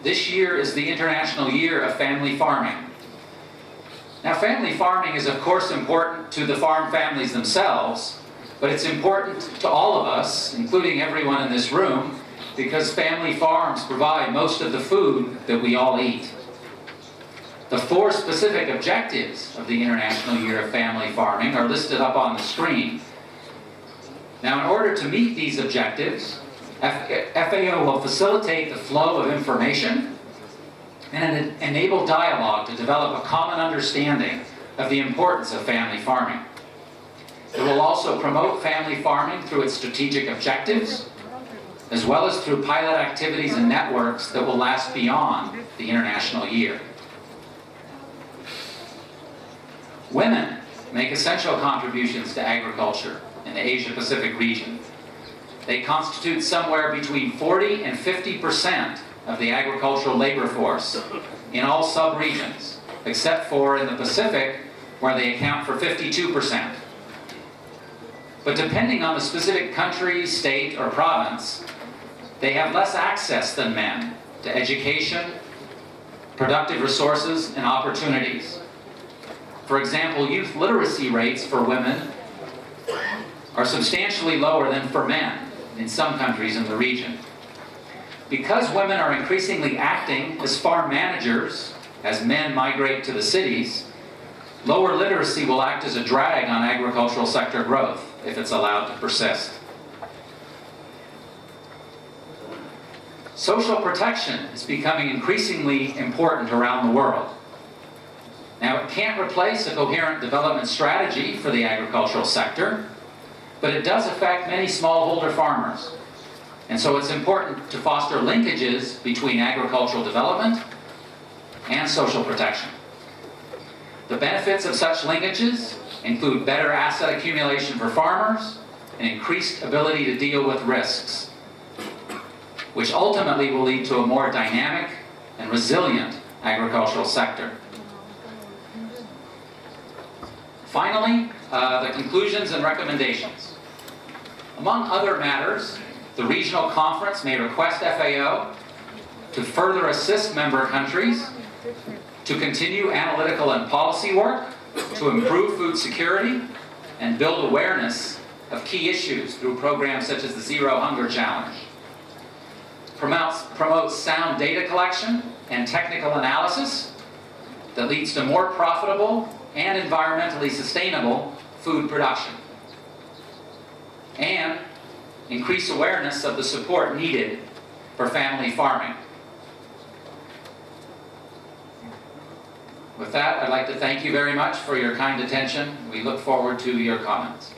This year is the International Year of Family Farming. Now, family farming is of course important to the farm families themselves, but it's important to all of us, including everyone in this room, because family farms provide most of the food that we all eat. The 4 specific objectives of the International Year of Family Farming are listed up on the screen. Now, in order to meet these objectives, FAO will facilitate the flow of information and enable dialogue to develop a common understanding of the importance of family farming. It will also promote family farming through its strategic objectives, as well as through pilot activities and networks that will last beyond the International Year. Women make essential contributions to agriculture in the Asia-Pacific region. They constitute somewhere between 40 and 50% of the agricultural labor force in all sub-regions, except for in the Pacific, where they account for 52%. But depending on the specific country, state, or province, they have less access than men to education, productive resources, and opportunities. For example, youth literacy rates for women are substantially lower than for men in some countries in the region. Because women are increasingly acting as farm managers as men migrate to the cities, lower literacy will act as a drag on agricultural sector growth if it's allowed to persist. Social protection is becoming increasingly important around the world. Now, it can't replace a coherent development strategy for the agricultural sector, but it does affect many smallholder farmers. And so it's important to foster linkages between agricultural development and social protection. The benefits of such linkages include better asset accumulation for farmers and increased ability to deal with risks, which ultimately will lead to a more dynamic and resilient agricultural sector. Finally, the conclusions and recommendations. Among other matters, the regional conference may request FAO to further assist member countries to continue analytical and policy work to improve food security and build awareness of key issues through programs such as the Zero Hunger Challenge. Promotes sound data collection and technical analysis that leads to more profitable and environmentally sustainable food production. And increase awareness of the support needed for family farming. With that, I'd like to thank you very much for your kind attention. We look forward to your comments.